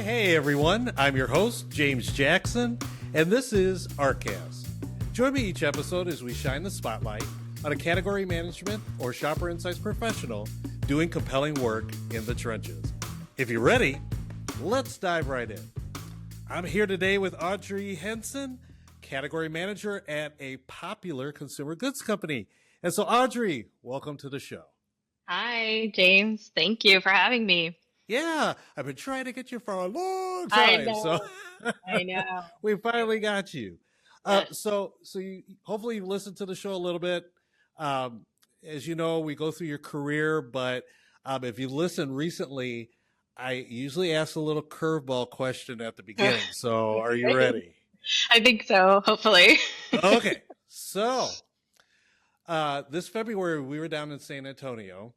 Hey everyone, I'm your host, James Jackson, and this is ARCast. Join me each episode as we shine the spotlight on a category management or shopper insights professional doing compelling work in the trenches. If you're ready, let's dive right in. I'm here today with Audrey Henson, category manager at a popular consumer goods company. And so Audrey, welcome to the show. Hi, James. Thank you for having me. Yeah, I've been trying to get you for a long I time, so know. I know. we finally got you. Yes. So you hopefully you've listened to the show a little bit. As you know, we go through your career, but if you listen recently, I usually ask a little curveball question at the beginning. So are you ready? I think so, hopefully. Okay. So this February, we were down in San Antonio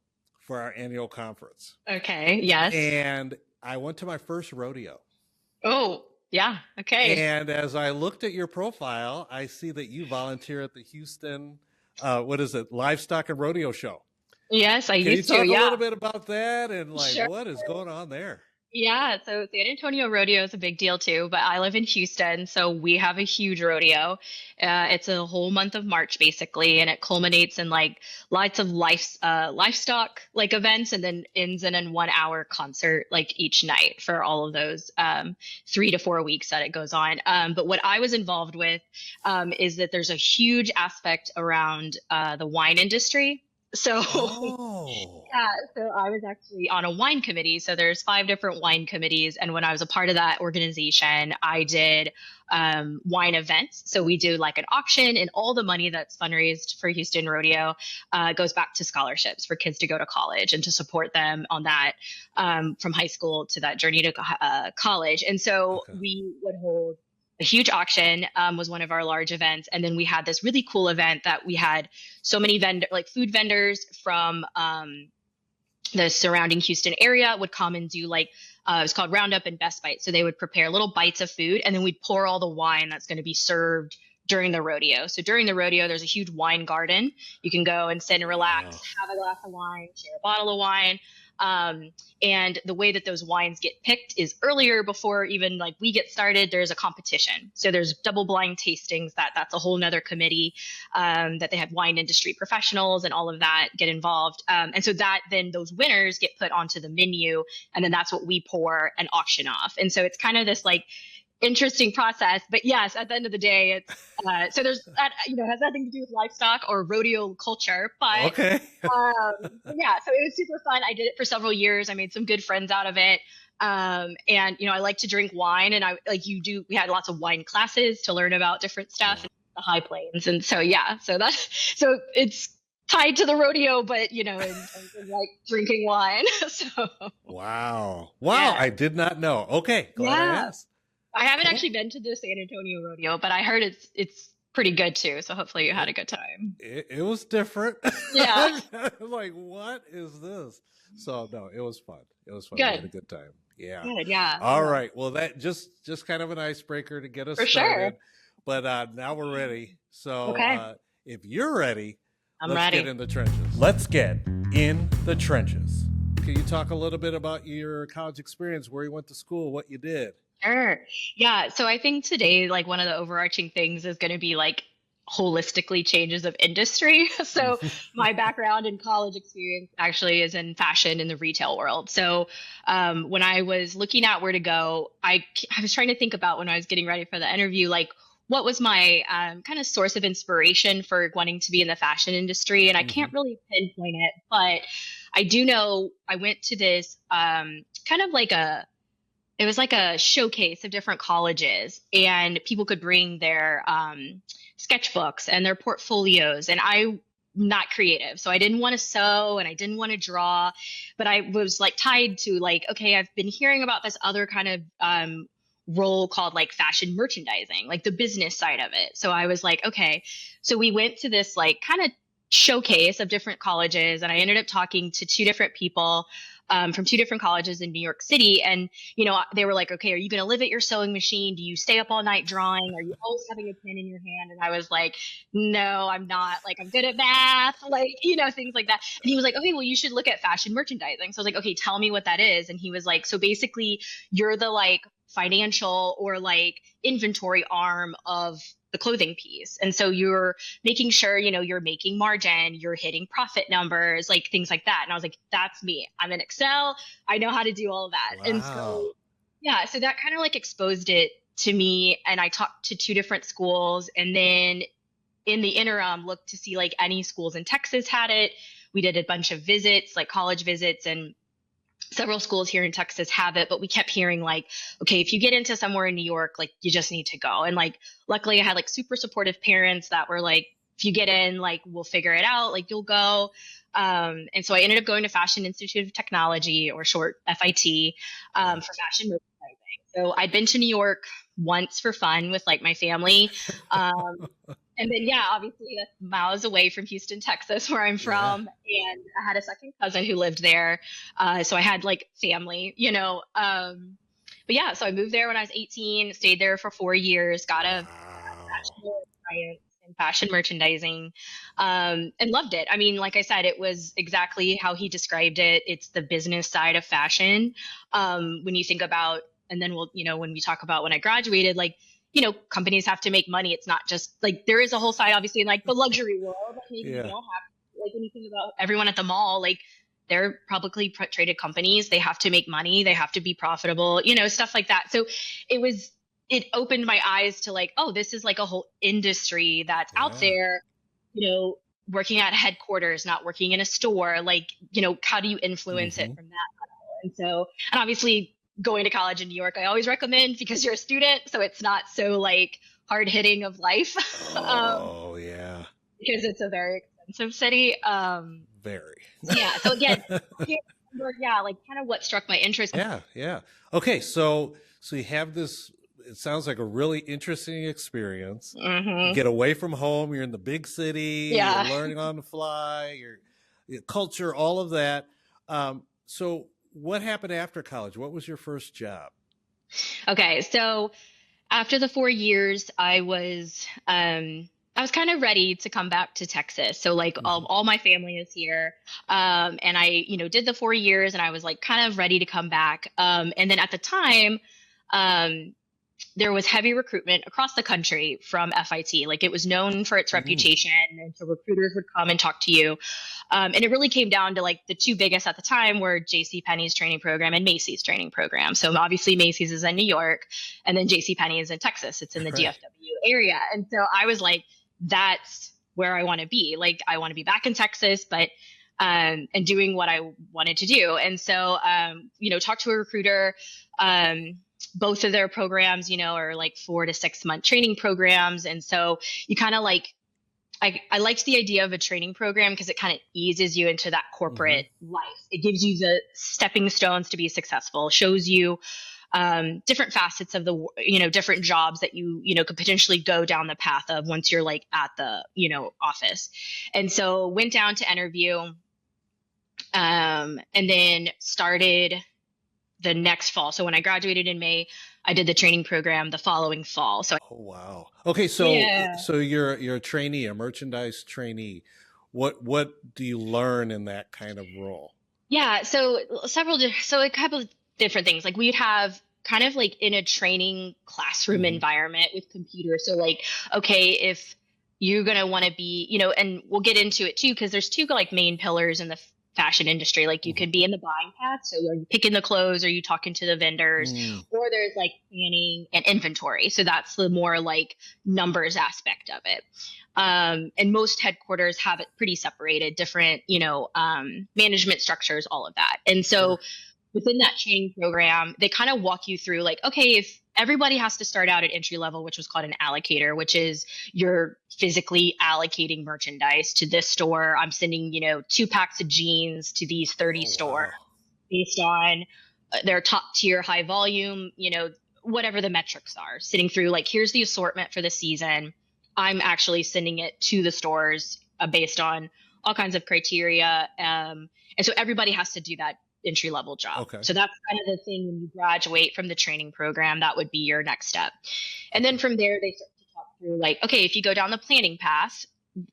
for our annual conference. Okay, yes. And I went to my first rodeo. Oh, yeah, okay. And as I looked at your profile, I see that you volunteer at the Houston, Livestock and Rodeo Show. Yes, I Can used you talk to, a yeah. little bit about that and Sure. what is going on there? Yeah, so San Antonio rodeo is a big deal too, but I live in Houston, so we have a huge rodeo. It's a whole month of March basically, and it culminates in like lots of livestock like events, and then ends in a 1 hour concert like each night for all of those 3 to 4 weeks that it goes on. But what I was involved with is that there's a huge aspect around the wine industry. So Oh, yeah, so I was actually on a wine committee. So there's 5 different wine committees, and when I was a part of that organization, I did wine events. So we do like an auction, and all the money that's fundraised for Houston Rodeo goes back to scholarships for kids to go to college and to support them on that from high school to that journey to college. And so okay. we would hold a huge auction was one of our large events, and then we had this really cool event that we had so many food vendors from the surrounding Houston area would come and do like it was called Roundup and Best Bites. So they would prepare little bites of food, and then we'd pour all the wine that's going to be served during the rodeo. So during the rodeo, there's a huge wine garden. You can go and sit and relax, Wow. have a glass of wine, share a bottle of wine. And the way that those wines get picked is earlier before even like we get started, there's a competition. So there's double blind tastings that's a whole nother committee, that they have wine industry professionals and all of that get involved. And so that then those winners get put onto the menu, and then that's what we pour and auction off. And so it's kind of this like interesting process, but yes, at the end of the day, it's so there's that has nothing to do with livestock or rodeo culture, but Okay. yeah, so it was super fun. I did it for several years. I made some good friends out of it, and I like to drink wine, and we had lots of wine classes to learn about different stuff in the high plains, and so yeah, so it's tied to the rodeo, but in terms of like drinking wine. So Wow. yeah, I did not know. Okay. Glad I yeah. asked. I haven't Cool. actually been to the San Antonio rodeo, but I heard it's pretty good too. So hopefully you had a good time. It was different. Yeah. Like, what is this? So no, it was fun. We had a Good. good time. Yeah. Good. Yeah. All Yeah. right. Well, that just kind of an icebreaker to get us For sure. started. But now we're ready. So Okay. if you're ready, I'm let's ready. get in the trenches. Let's get in the trenches. Can you talk a little bit about your college experience, where you went to school, what you did? Sure. Yeah. So I think today, like one of the overarching things is going to be like holistically changes of industry. So my background and college experience actually is in fashion in the retail world. So when I was looking at where to go, I was trying to think about when I was getting ready for the interview, like what was my kind of source of inspiration for wanting to be in the fashion industry. And I Mm-hmm. can't really pinpoint it, but I do know I went to this kind of like it was like a showcase of different colleges, and people could bring their sketchbooks and their portfolios, and I'm not creative, so I didn't want to sew and I didn't want to draw, but I was like tied to like, okay, I've been hearing about this other kind of role called like fashion merchandising, like the business side of it. So I was like, okay, so we went to this like kind of showcase of different colleges, and I ended up talking to two different people from two different colleges in New York City. And, they were like, okay, are you going to live at your sewing machine? Do you stay up all night drawing? Are you always having a pen in your hand? And I was like, no, I'm not. Like, I'm good at math, like, things like that. And he was like, okay, well, you should look at fashion merchandising. So I was like, okay, tell me what that is. And he was like, so basically you're the like financial or like inventory arm of the clothing piece. And so you're making sure, you're making margin, you're hitting profit numbers, like things like that. And I was like, that's me. I'm in Excel. I know how to do all of that. Wow. And so, yeah, so that kind of like exposed it to me. And I talked to two different schools, and then in the interim looked to see like any schools in Texas had it. We did a bunch of visits, like college visits, and several schools here in Texas have it, but we kept hearing like, okay, if you get into somewhere in New York, like you just need to go. And like, luckily I had like super supportive parents that were like, if you get in, like, we'll figure it out, like you'll go. And so I ended up going to Fashion Institute of Technology, or short FIT, for fashion merchandising. So I'd been to New York once for fun with like my family. And then, yeah, obviously that's miles away from Houston, Texas, where I'm from. Yeah. And I had a second cousin who lived there. So I had like family, but yeah, so I moved there when I was 18, stayed there for 4 years, got a bachelor of science in fashion merchandising, and loved it. I mean, like I said, it was exactly how he described it. It's the business side of fashion. When you think about, and then when we talk about when I graduated, like, companies have to make money. It's not just like, there is a whole side, obviously, in like the luxury world. Maybe you don't have, like, when you think about everyone at the mall, like they're publicly traded companies. They have to make money. They have to be profitable, stuff like that. So it opened my eyes to like, oh, this is like a whole industry that's out there, working at headquarters, not working in a store. Like, how do you influence it from that level? And so, and obviously, going to college in New York, I always recommend, because you're a student, so it's not so like hard hitting of life. Yeah. Because it's a very expensive city. Very. Yeah. So again, like kind of what struck my interest. Yeah. Okay. So you have this, it sounds like a really interesting experience. You get away from home. You're in the big city. Yeah. You're learning on the fly. Your culture, all of that. So what happened after college? What was your first job? Okay. So after the 4 years, I was kind of ready to come back to Texas. So like all my family is here. And I, did the 4 years, and I was like kind of ready to come back. And then at the time, there was heavy recruitment across the country from FIT. Like, it was known for its reputation, and so recruiters would come and talk to you. And it really came down to like the two biggest at the time were JCPenney's training program and Macy's training program. So obviously Macy's is in New York, and then JCPenney is in Texas. It's in the DFW area. And so I was like, that's where I want to be. Like, I want to be back in Texas, but and doing what I wanted to do. And so, talked to a recruiter. Both of their programs, are like 4 to 6 month training programs. And so you kind of like, I liked the idea of a training program because it kind of eases you into that corporate life. It gives you the stepping stones to be successful, shows you different facets of the, different jobs that you could potentially go down the path of once you're like at the, office. And so went down to interview, and then started the next fall. So when I graduated in May, I did the training program the following fall. So, oh, wow. Okay. So you're a trainee, a merchandise trainee. What do you learn in that kind of role? Yeah. So a couple of different things. Like, we'd have kind of like in a training classroom environment with computers. So like, okay, if you're going to want to be, and we'll get into it too, because there's two like main pillars in the fashion industry. Like, you could be in the buying path. So are you picking the clothes? Are you talking to the vendors? Or there's like planning and inventory. So that's the more like numbers aspect of it. And most headquarters have it pretty separated, different, management structures, all of that. And so within that training program, they kind of walk you through like, okay, if everybody has to start out at entry level, which was called an allocator, which is you're physically allocating merchandise to this store. I'm sending, 2 packs of jeans to these 30 stores based on their top tier, high volume, whatever the metrics are, sitting through like, here's the assortment for the season. I'm actually sending it to the stores based on all kinds of criteria. And so everybody has to do that entry level job. Okay. So that's kind of the thing when you graduate from the training program, that would be your next step. And then from there, they start to talk through like, okay, if you go down the planning path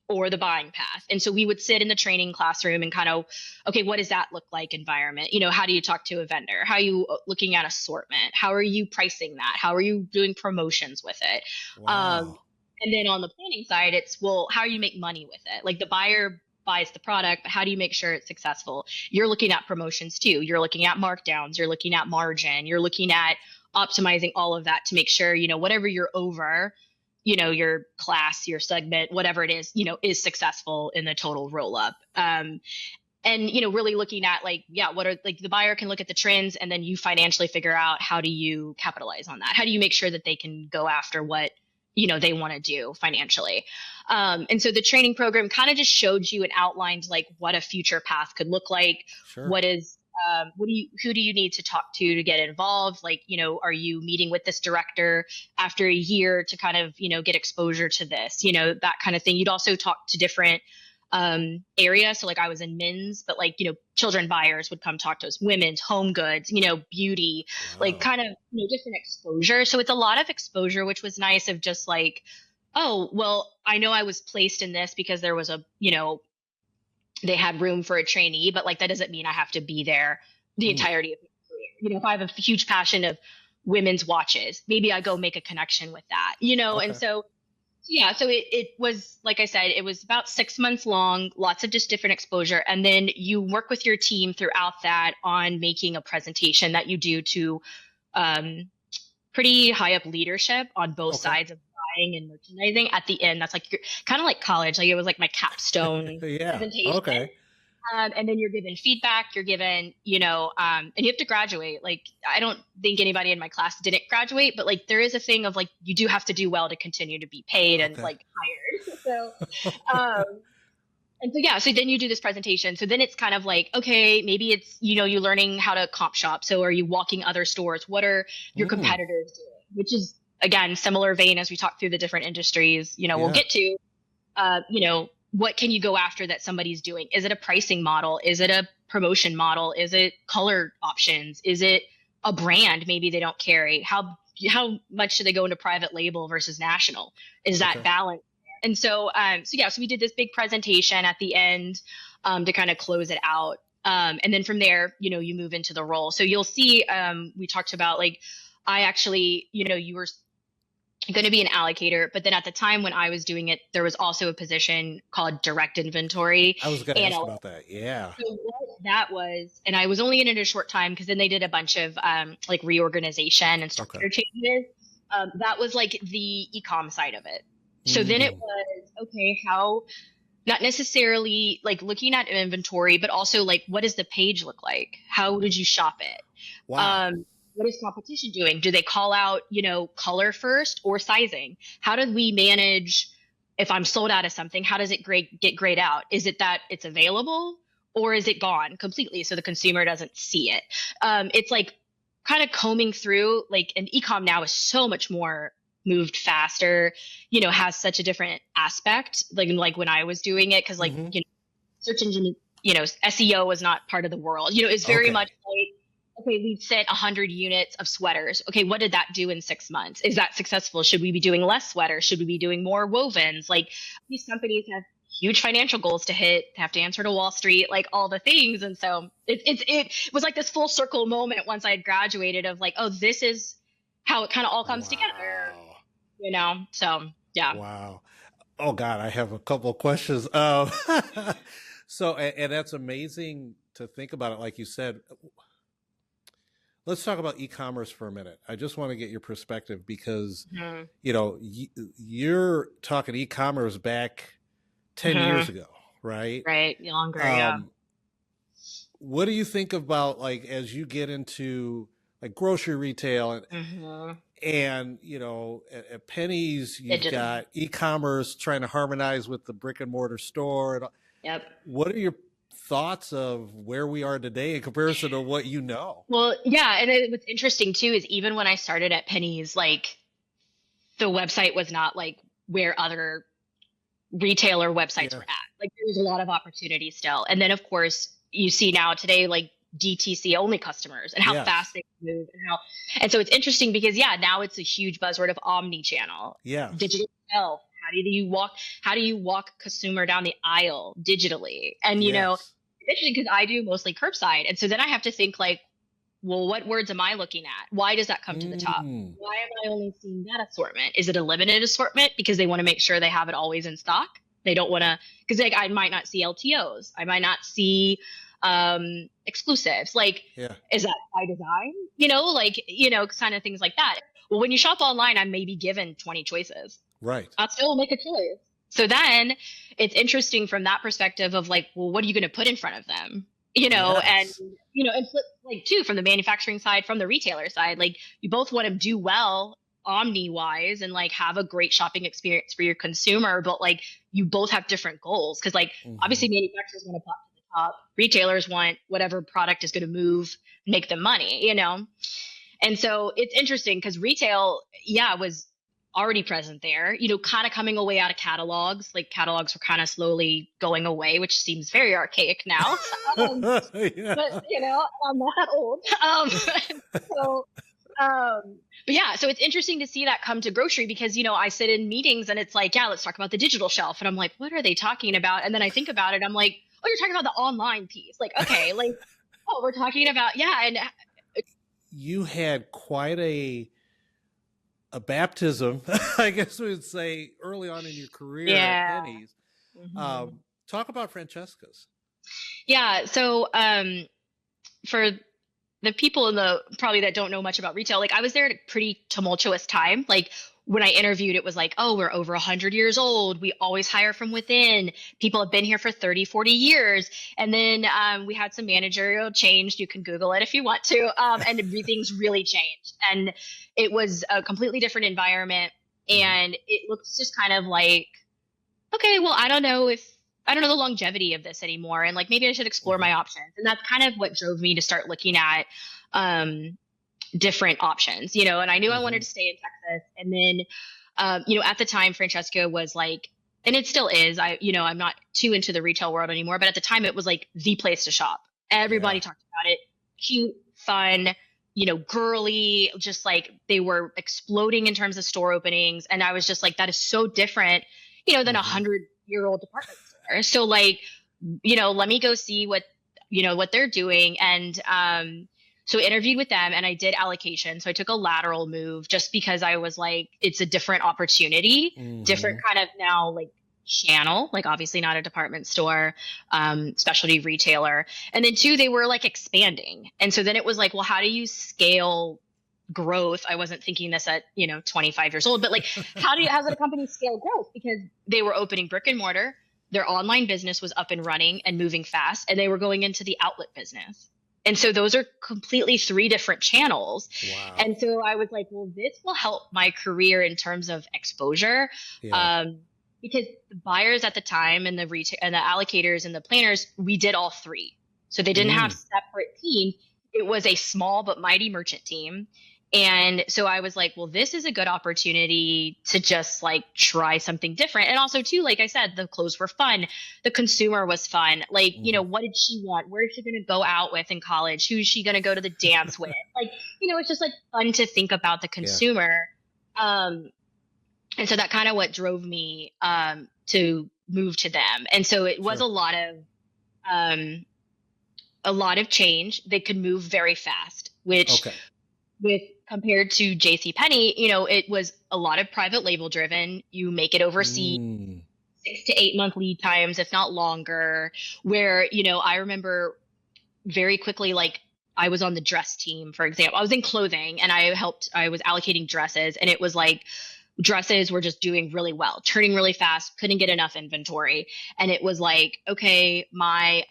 or the buying path. And so we would sit in the training classroom and kind of, okay, what does that look like environment? You know, how do you talk to a vendor? How are you looking at assortment? How are you pricing that? How are you doing promotions with it? Wow. And then on the planning side, it's, well, how do you make money with it? Like the buyer buys the product, but how do you make sure it's successful? You're looking at promotions too. You're looking at markdowns. You're looking at margin. You're looking at optimizing all of that to make sure, you know, whatever you're over, you know, your class, your segment, whatever it is, you know, is successful in the total roll up. And, you know, really looking at like, yeah, what are like the buyer can look at the trends and then you financially figure out how do you capitalize on that? How do you make sure that they can go after what, you know, they want to do financially. And so the training program kind of just showed you and outlined like what a future path could look like. Sure. Who do you need to talk to get involved? Like, you know, are you meeting with this director after a year to kind of, you know, get exposure to this, you know, that kind of thing. You'd also talk to different areas. So like I was in men's, but like, you know, children buyers would come talk to us, women's, home goods, you know, beauty, like kind of, you know, different exposure. So it's a lot of exposure, which was nice of just like, oh, well, I know I was placed in this because there was a, you know, they had room for a trainee, but like that doesn't mean I have to be there the entirety of my career. You know, if I have a huge passion of women's watches, maybe I go make a connection with that, you know? Okay. And so, yeah, so it was, like I said, it was about 6 months long, lots of just different exposure. And then you work with your team throughout that on making a presentation that you do to pretty high up leadership on both sides of buying and merchandising at the end. That's like kind of like college. Like it was like my capstone presentation. Okay. And then you're given feedback, you're given, you know, and you have to graduate. Like, I don't think anybody in my class didn't graduate, but like, there is a thing of like, you do have to do well to continue to be paid and like hired. So, and so, yeah, so then you do this presentation. So then it's kind of like, okay, maybe it's, you know, you're learning how to comp shop. So are you walking other stores? What are your competitors doing? Which is, again, similar vein as we talk through the different industries, you know, we'll get to, you know, what can you go after that somebody's doing? Is it a pricing model? Is it a promotion model? Is it color options? Is it a brand maybe they don't carry? How much do they go into private label versus national? Is that balance? And so, so we did this big presentation at the end to kind of close it out. And then from there, you know, you move into the role. So you'll see, we talked about like, I actually, you know, you were going to be an allocator, but then at the time when I was doing it, there was also a position called direct inventory. I was going to ask about that. Yeah. So what that was, and I was only in it a short time because then they did a bunch of like reorganization and structure changes. That was like the e-com side of it. So then it was, okay, how, not necessarily like looking at inventory, but also like, what does the page look like? How did you shop it? Wow. What is competition doing? Do they call out, you know, color first or sizing? How do we manage if I'm sold out of something? How does it get grayed out? Is it that it's available or is it gone completely so the consumer doesn't see it? It's like kind of combing through, like, and e-com now is so much more moved faster, you know, has such a different aspect, like when I was doing it, because like, you know, search engine, you know, SEO was not part of the world. You know, it's very much like, okay, we've sent 100 units of sweaters. Okay, what did that do in 6 months? Is that successful? Should we be doing less sweaters? Should we be doing more wovens? Like, these companies have huge financial goals to hit, have to answer to Wall Street, like all the things. And so it was like this full circle moment once I had graduated of like, oh, this is how it kind of all comes together, you know? So, yeah. Wow. Oh God, I have a couple of questions. So, and that's amazing to think about it. Like you said, let's talk about e-commerce for a minute. I just want to get your perspective because, you know, you're talking e-commerce back 10 years ago, right? Right. Longer. Yeah. What do you think about like, as you get into like grocery retail and you know, at Penny's, you've got e-commerce trying to harmonize with the brick and mortar store. And, what are your thoughts of where we are today in comparison to what you know? Well, yeah. And what's interesting too is even when I started at Penny's, like the website was not like where other retailer websites were at. Like there's a lot of opportunity still. And then of course you see now today, like DTC only customers and how Yes. fast they move and so it's interesting because now it's a huge buzzword of omni-channel, Yes. digital health. How do you walk consumer down the aisle digitally? And Yes. it's interesting because I do mostly curbside. And so then I have to think like, well, what words am I looking at? Why does that come to the top? Mm. Why am I only seeing that assortment? Is it a limited assortment because they want to make sure they have it always in stock? They don't want to, because like I might not see LTOs. I might not see exclusives. Like, Yeah. is that by design? Kind of things like that. Well, when you shop online, I may be given 20 choices. Right. I'll still make a choice. So then it's interesting from that perspective of like, well, what are you going to put in front of them? And Yes. and flip like too from the manufacturing side, from the retailer side, like you both want to do well omni wise and like have a great shopping experience for your consumer, but like you both have different goals because like Hmm. obviously manufacturers want to pop to the top, retailers want whatever product is going to move, make them money. And so it's interesting because retail, was already present there, kind of coming away out of catalogs. Like catalogs were kind of slowly going away, which seems very archaic now. Um, but Yeah. I'm not that old. So, but yeah, so it's interesting to see that come to grocery because I sit in meetings and it's like, yeah, let's talk about the digital shelf, and I'm like, what are they talking about? And then I think about it, I'm like, oh, you're talking about the online piece. Like, okay, like, oh, we're talking about and You had quite a baptism, I guess we would say, early on in your career at yeah. Penny's. Hmm. Talk about Francesca's. Yeah. So, for the people in the probably that don't know much about retail, like I was there at a pretty tumultuous time. Like when I interviewed, it was like, oh, we're over 100 years old. We always hire from within. People have been here for 30, 40 years. And then we had some managerial change. You can Google it if you want to. And things really changed. And it was a completely different environment. Hmm. And it looks just kind of like, okay, well, I don't know the longevity of this anymore. And like, maybe I should explore Hmm. my options. And that's kind of what drove me to start looking at um, different options, and I knew I wanted Hmm. to stay in Texas. And then, at the time, Francesca was like, and it still is, I'm not too into the retail world anymore, but at the time it was like the place to shop. Everybody Yeah. talked about it. Cute, fun, girly, just like they were exploding in terms of store openings. And I was just like, that is so different, than a Hmm. 100-year-old department store. So like, let me go see what they're doing. And so I interviewed with them and I did allocation. So I took a lateral move just because I was like, it's a different opportunity, different Hmm. kind of now like channel, like obviously not a department store, specialty retailer. And then two, they were like expanding. And so then it was like, well, how do you scale growth? I wasn't thinking this at, 25 years old, but like, how does a company scale growth? Because they were opening brick and mortar, their online business was up and running and moving fast, and they were going into the outlet business. And so those are completely three different channels. Wow. And so I was like, well, this will help my career in terms of exposure. Yeah. Um, because the buyers at the time and the retail and the allocators and the planners, we did all three. So they didn't have Mm. separate teams. It was a small but mighty merchant team. And so I was like, well, this is a good opportunity to just like try something different. And also, too, like I said, the clothes were fun. The consumer was fun. Like, Hmm. what did she want? Where is she going to go out with in college? Who's she going to go to the dance with? Like, it's just like fun to think about the Yeah. consumer. Um, and so that kind of what drove me to move to them. And so it was Sure. um, a lot of change. They could move very fast, which Okay. with compared to JC Penney, it was a lot of private label driven. You make it overseas, Mm. 6 to 8 month lead times, if not longer, where, I remember very quickly, like I was on the dress team, for example. I was in clothing and I was allocating dresses, and it was like dresses were just doing really well, turning really fast, couldn't get enough inventory. And it was like, okay, my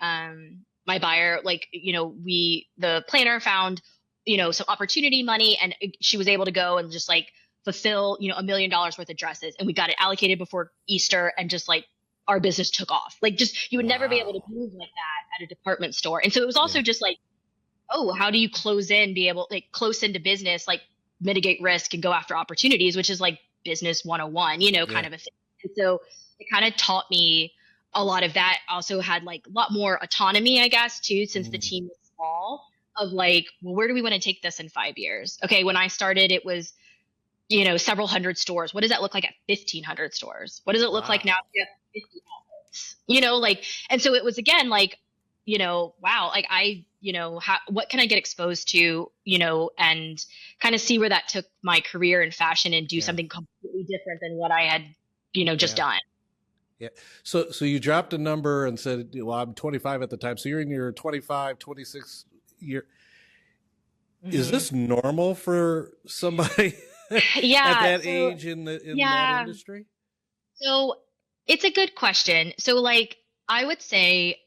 buyer, like, the planner found, some opportunity money, and she was able to go and just like fulfill, $1 million worth of dresses. And we got it allocated before Easter, and just like our business took off. Like just, you would never be able to Wow. move like that at a department store. And so it was also Yeah. just like, oh, how do you be able like close into business, like mitigate risk and go after opportunities, which is like business 101, kind Yeah. of a thing. And so it kind of taught me a lot of that also had like a lot more autonomy, I guess, too, since the Mm. team was small, of like, well, where do we want to take this in 5 years? Okay, when I started, it was, several hundred stores. What does that look like at 1,500 stores? What does it look like now Wow. if you have 50 outlets? Like, and so it was again like, wow, like what can I get exposed to, and kind of see where that took my career in fashion and do Yeah. something completely different than what I had, just Yeah. done. Yeah. So you dropped a number and said, well, I'm 25 at the time. So you're in your 25, 26 year. Is Mhm. this normal for somebody at Yeah. that So, age in that yeah. industry? So it's a good question. So, like, I would say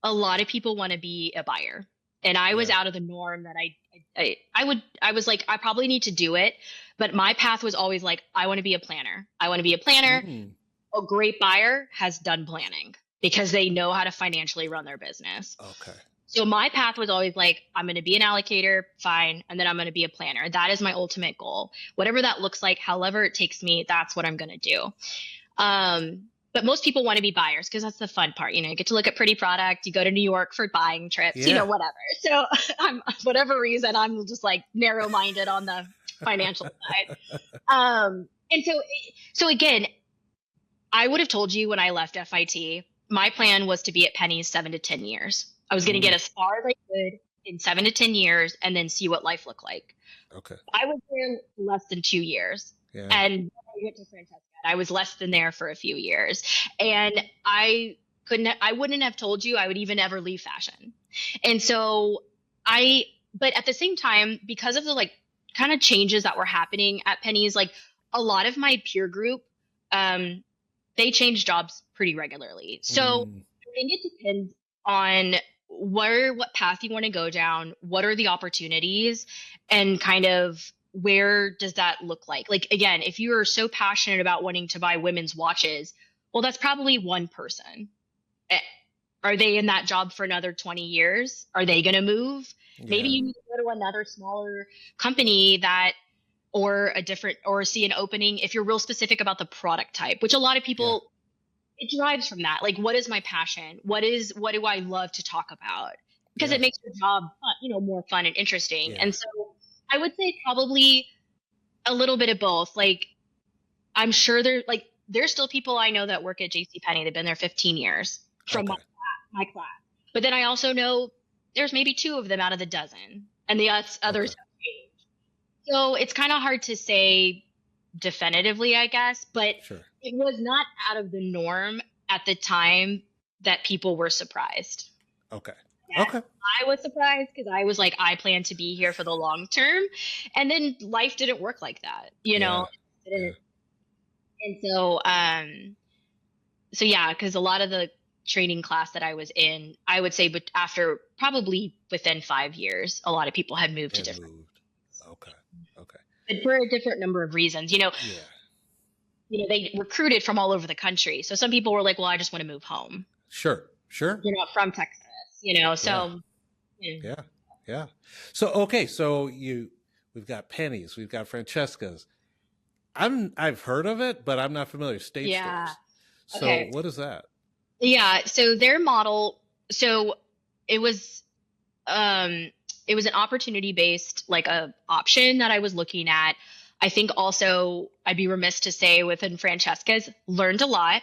a lot of people want to be a buyer. And I was Yeah. out of the norm that I was like, I probably need to do it. But my path was always like, I want to be a planner. I want to be a planner. Mm. A great buyer has done planning because they know how to financially run their business. Okay. So my path was always like, I'm going to be an allocator, fine, and then I'm going to be a planner. That is my ultimate goal. Whatever that looks like, however it takes me, that's what I'm going to do. But most people want to be buyers because that's the fun part. You get to look at pretty product. You go to New York for buying trips, Yeah. whatever. So whatever reason, I'm just like narrow-minded on the financial side. And so again, I would have told you when I left FIT, my plan was to be at Penny's 7 to 10 years. I was going to get Mm. as far as I could in 7 to 10 years and then see what life looked like. Okay. I was there less than 2 years. Yeah. And I went to Francesca. I was less than there for a few years. And I wouldn't have told you I would even ever leave fashion. And so but at the same time, because of the like kind of changes that were happening at Penny's, like a lot of my peer group, they change jobs pretty regularly. So Mm. I think it depends on what path you want to go down, what are the opportunities, and kind of where does that look like? Like again, if you are so passionate about wanting to buy women's watches, well, that's probably one person. Eh, Are they in that job for another 20 years? Are they going to move? Maybe Yeah. you need to go to another smaller company or see an opening if you're real specific about the product type, which a lot of Yeah. people, it drives from that. Like, what is my passion? What do I love to talk about? Because Yeah. it makes your job, more fun and interesting. Yeah. And so I would say probably a little bit of both. Like, I'm sure there's still people I know that work at JCPenney. They've been there 15 years from Okay. my class. But then I also know there's maybe two of them out of the dozen, and the others have Okay. changed. So it's kind of hard to say definitively, I guess, but Sure. it was not out of the norm at the time that people were surprised. Okay. Yes, Okay. I was surprised because I was like, I plan to be here for the long term. And then life didn't work like that, Yeah. It didn't. And so yeah, because a lot of the training class that I was in, I would say, but after probably within 5 years, a lot of people had moved to It different, moved. Okay. Okay. but for a different number of reasons. Yeah. They recruited from all over the country. So some people were like, well, I just want to move home, Sure. Sure. from Texas, so. Yeah. Yeah. So okay. So we've got Pennies, we've got Francesca's. I've heard of it, but I'm not familiar. State Yeah. stores. So Okay. what is that? Yeah. So their model, so it was, it was an opportunity based like a option that I was looking at. I think also I'd be remiss to say within Francesca's learned a lot.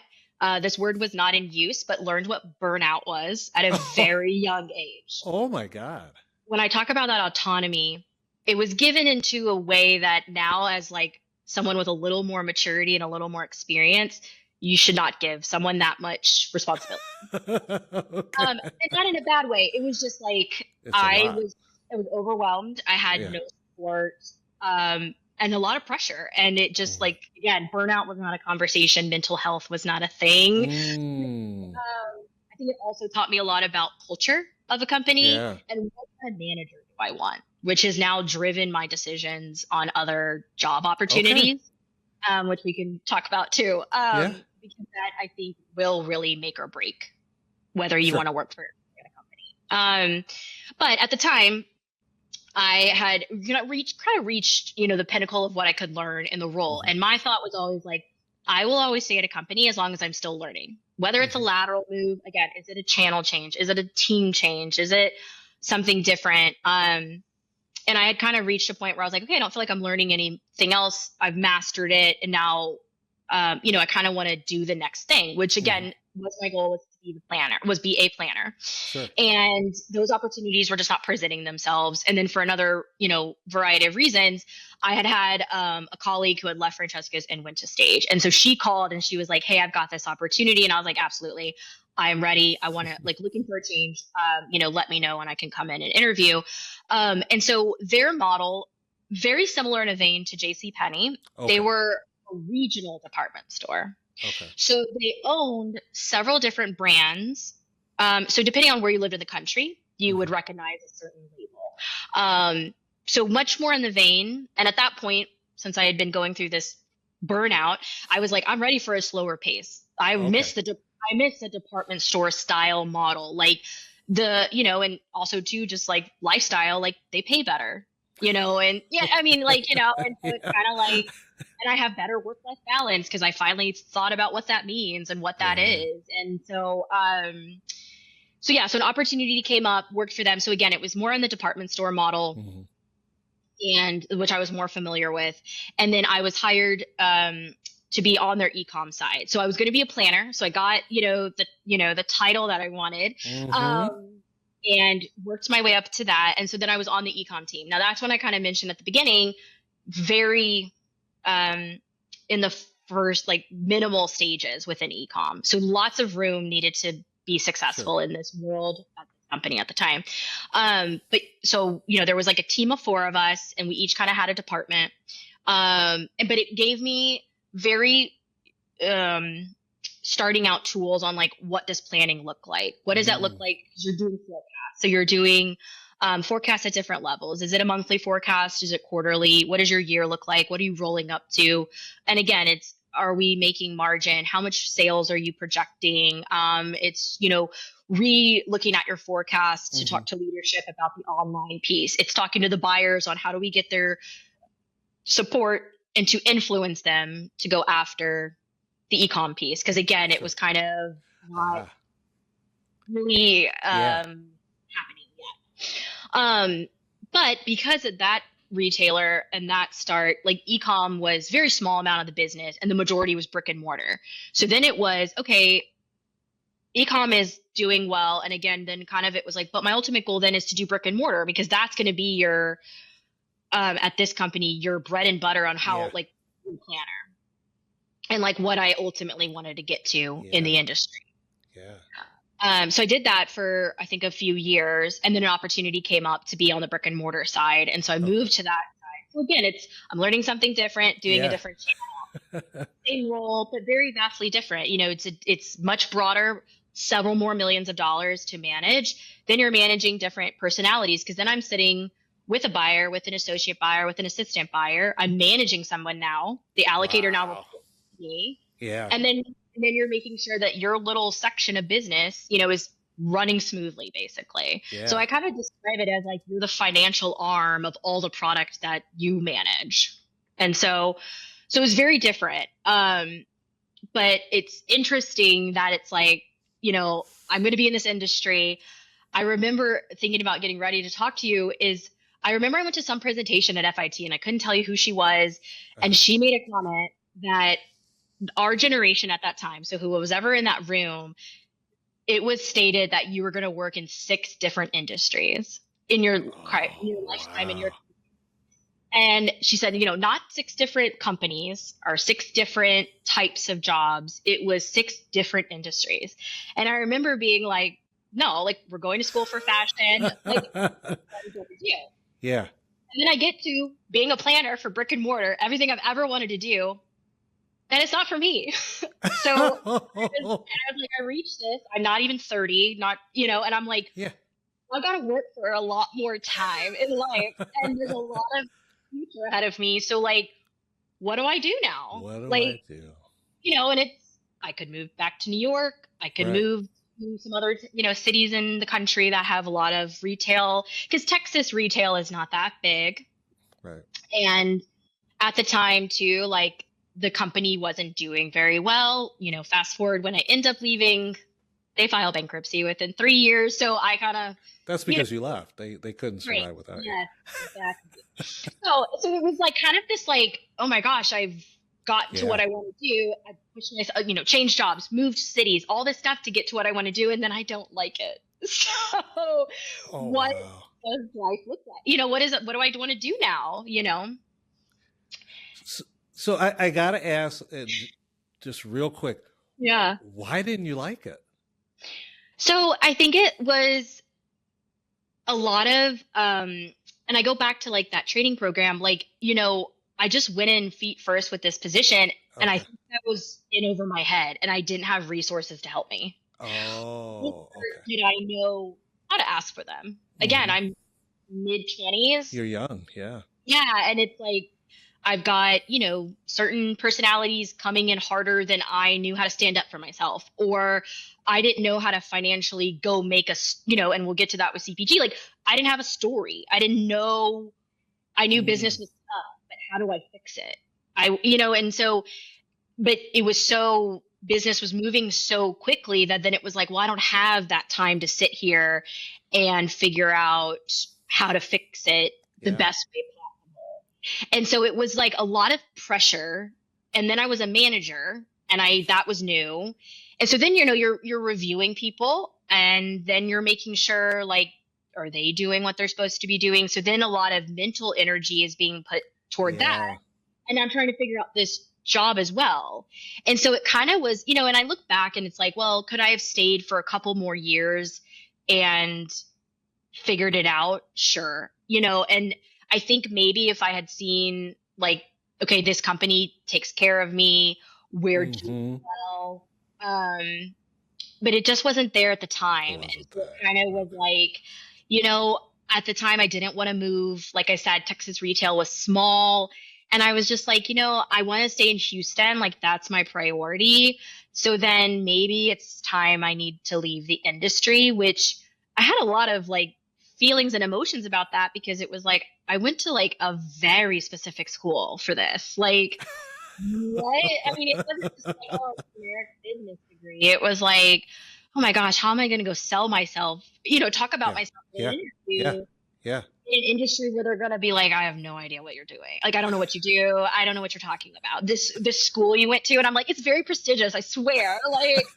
This word was not in use, but learned what burnout was at a very young age. Oh my God. When I talk about that autonomy, it was given into a way that now, as like someone with a little more maturity and a little more experience, you should not give someone that much responsibility. Okay. And not in a bad way. It was just like It's a lot. I was overwhelmed. I had Yeah. no support, and a lot of pressure. And it just like again, burnout was not a conversation. Mental health was not a thing. Mm. I think it also taught me a lot about culture of a company Yeah. and what kind of manager do I want, which has now driven my decisions on other job opportunities, which we can talk about too. Yeah. Because that I think will really make or break whether you Sure. want to work for a company. But at the time, I had reached the pinnacle of what I could learn in the role, Mhm. and my thought was always like, I will always stay at a company as long as I'm still learning. whether it's a Mhm. lateral move, again, is it a channel change? Is it a team change? Is it something different? And I had kind of reached a point where I was like, okay, I don't feel like I'm learning anything else. I've mastered it. And now, I kind of want to do the next thing, which Mhm. again was my goal, was to be the planner, was be a planner. Sure. And those opportunities were just not presenting themselves. And then for another, variety of reasons, I had a colleague who had left Francesca's and went to stage. And so she called and she was like, hey, I've got this opportunity. And I was like, absolutely. I'm ready. I want to, like, looking for a change. Let me know and I can come in and interview. And so their model, very similar in a vein to J.C. Penney. They Okay. were a regional department store. Okay. So they owned several different brands. So depending on where you lived in the country, you would Mhm. recognize a certain label. So much more in the vein. And at that point, since I had been going through this burnout, I was like, I'm ready for a slower pace. Okay. I miss the department store style model, like and also too, just like lifestyle, like they pay better, and yeah, I mean, like, and so it's Yeah. kind of like, and I have better work-life balance because I finally thought about what that means and what that Right. is. And so yeah, so an opportunity came up, worked for them. So again, it was more in the department store model, Mhm. and which I was more familiar with. And then I was hired to be on their ecom side. So I was going to be a planner. So I got, the title that I wanted. Mhm. Um, and worked my way up to that. And so then I was on the ecom team. Now that's when I kind of mentioned at the beginning, very um, in the first, like, minimal stages within ecom. So lots of room needed to be Sure. successful in this world at the company at the time. But so, there was like a team of four of us and we each kind of had a department. But it gave me very, um, starting out tools on, like, what does planning look like? What does that look Mm. like? 'Cause you're doing forecasts. So you're doing forecasts at different levels. Is it a monthly forecast? Is it quarterly? What does your year look like? What are you rolling up to? And again, are we making margin? How much sales are you projecting? It's, looking at your forecast to Mhm. talk to leadership about the online piece. It's talking to the buyers on how do we get their support and to influence them to go after the ecom piece. Because again, it Sure. was kind of not Ah. really Yeah. happening yet. But because of that retailer and that start, like, ecom was very small amount of the business and the majority was brick and mortar. So then it was, okay, ecom is doing well. And again, then kind of it was like, but my ultimate goal then is to do brick and mortar because that's going to be your, at this company, your bread and butter on how, Yeah. like, you planner and like what I ultimately wanted to get to in Yeah. the industry. Yeah. So I did that for, I think, a few years, and then an opportunity came up to be on the brick and mortar side, and so I Okay. moved to that side. So again, I'm learning something different, doing a Yeah. different same role, but very vastly different. It's much broader, several more millions of dollars to manage. Then you're managing different personalities because then I'm sitting with a buyer, with an associate buyer, with an assistant buyer. I'm managing someone now. The allocator now Wow. reports to me, Yeah. and then you're making sure that your little section of business, is running smoothly, basically. So Yeah. I kind of describe it as like you're the financial arm of all the product that you manage. And so it was very different. But it's interesting that it's like, I'm going to be in this industry. I remember thinking about getting ready to talk to you is I remember I went to some presentation at FIT and I couldn't tell you who she was. And Uh-huh. she made a comment that our generation at that time, so who was ever in that room, it was stated that you were going to work in six different industries in your Oh, lifetime, in your, wow. and she said, not six different companies or six different types of jobs. It was six different industries. And I remember being like, no, like, we're going to school for fashion. Like, what is what we do? Yeah. And then I get to being a planner for brick and mortar, everything I've ever wanted to do, and it's not for me. So I was like, I reached this. I'm not even 30, not, and I'm like, Yeah. I've got to work for a lot more time in life. And there's a lot of future ahead of me. So, like, what do I do now? What do Like, I do? and I could move back to New York. I could Right. move to some other, cities in the country that have a lot of retail because Texas retail is not that big. Right. And at the time too, like, the company wasn't doing very well. Fast forward when I end up leaving, they file bankruptcy within 3 years. So I kind of, That's because you left. They couldn't right. survive without Yes, exactly. So it was like kind of this like, oh my gosh, I've got to what I want to do. I pushed myself, changed jobs, moved cities, all this stuff to get to what I want to do, and then I don't like it. So what does life look like? What is it? What do I want to do now? So I gotta ask, just real quick. Yeah. Why didn't you like it? So I think it was a lot of, and I go back to like that training program, like, I just went in feet first with this position, and I think that was in over my head, and I didn't have resources to help me. Oh, okay. Did I know how to ask for them? Again, I'm mid-20s. You're young, yeah. Yeah, and it's like I've got, certain personalities coming in harder than I knew how to stand up for myself, or I didn't know how to financially go make and we'll get to that with CPG. Like I didn't have a story. I didn't know, I knew business was tough, but how do I fix it? And so, but it was business was moving so quickly that then it was like, well, I don't have that time to sit here and figure out how to fix it the best way possible. And so it was like a lot of pressure. And then I was a manager, and that was new. And so then, you're reviewing people, and then you're making sure, like, are they doing what they're supposed to be doing? So then a lot of mental energy is being put toward that. And I'm trying to figure out this job as well. And so it kind of was, and I look back and it's like, well, could I have stayed for a couple more years and figured it out? Sure. And I think maybe if I had seen like, okay, this company takes care of me, we're doing well. But it just wasn't there at the time. And so it kind of was like, at the time I didn't want to move. Like I said, Texas retail was small. And I was just like, I want to stay in Houston. Like that's my priority. So then maybe it's time I need to leave the industry, which I had a lot of like feelings and emotions about that, because it was like, I went to like a very specific school for this. Like, what? I mean, it wasn't just like, oh, it's a generic business degree. It was like, oh my gosh, how am I going to go sell myself? Talk about myself in an interview. Yeah. In an industry where they're going to be like, I have no idea what you're doing. Like, I don't know what you do. I don't know what you're talking about. This school you went to. And I'm like, it's very prestigious. I swear. Like,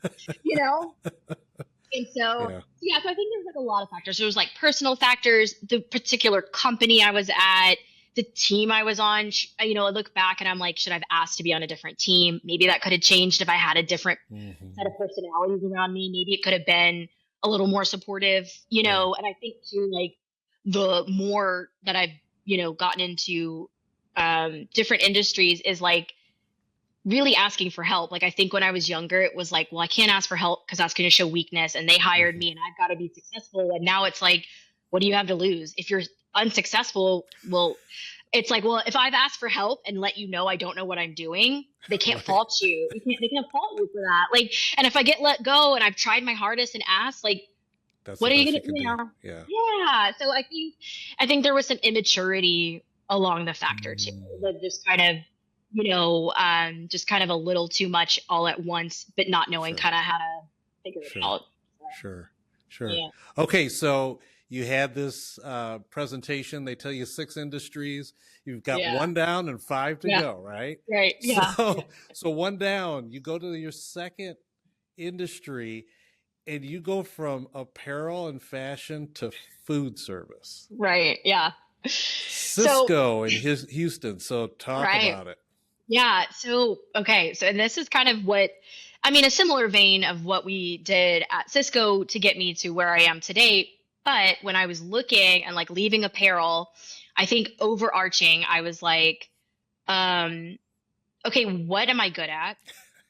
And so, so I think there's like a lot of factors. There was like personal factors, the particular company I was at, the team I was on. I look back and I'm like, should I have asked to be on a different team? Maybe that could have changed if I had a different set of personalities around me. Maybe it could have been a little more supportive, and I think too, like, the more that I've, gotten into different industries is like really asking for help. Like I think when I was younger, it was like, well, I can't ask for help because that's going to show weakness, and they hired me and I've got to be successful. And now it's like, what do you have to lose? If you're unsuccessful, well, it's like, well, if I've asked for help and let you know I don't know what I'm doing, they can't fault you. They can't fault you for that. Like, and if I get let go and I've tried my hardest and asked, like, that's what are you going to do? Yeah. So I think there was some immaturity along the factor too, that just kind of, just kind of a little too much all at once, but not knowing kind of how to figure it out. Sure. Yeah. Okay. So you had this presentation. They tell you 6 industries. You've got 1 down and 5 to go, right? Right. Yeah. So 1 down, you go to your second industry, and you go from apparel and fashion to food service. Right. Yeah. Cisco in Houston. So talk about it. Yeah. So, okay. So, and this is kind of a similar vein of what we did at Cisco to get me to where I am today. But when I was looking and like leaving apparel, I think overarching, I was like, okay, what am I good at?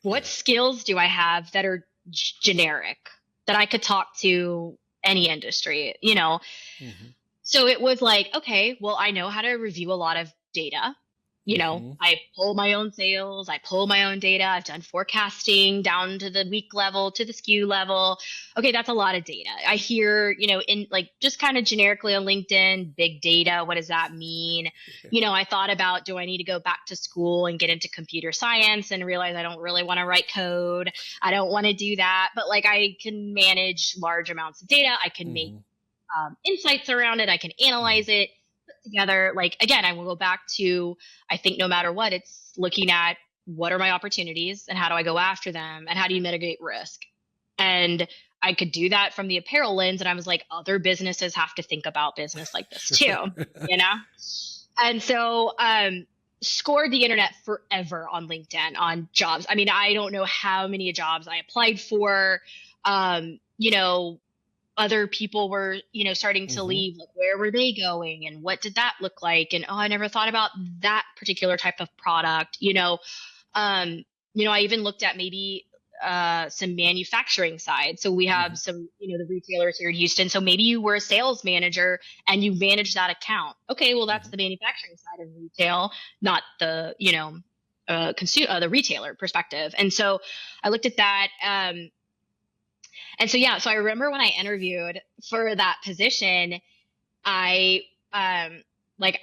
What skills do I have that are generic, that I could talk to any industry, So it was like, okay, well, I know how to review a lot of data. I pull my own sales, I pull my own data. I've done forecasting down to the week level, to the SKU level. Okay, that's a lot of data. I hear, in like just kind of generically on LinkedIn, big data. What does that mean? I thought about, do I need to go back to school and get into computer science, and realize I don't really want to write code. I don't want to do that. But like, I can manage large amounts of data. I can make insights around it. I can analyze it together. Like, again, I will go back to, I think no matter what, it's looking at what are my opportunities and how do I go after them and how do you mitigate risk? And I could do that from the apparel lens. And I was like, other businesses have to think about business like this too, And so, scored the internet forever on LinkedIn on jobs. I mean, I don't know how many jobs I applied for. Other people were, starting to leave. Like, where were they going, and what did that look like? And I never thought about that particular type of product. I even looked at maybe some manufacturing side. So we have some, the retailers here in Houston. So maybe you were a sales manager and you manage that account. Okay, well, that's the manufacturing side of retail, not the, the retailer perspective. And so I looked at that. So I remember when I interviewed for that position, I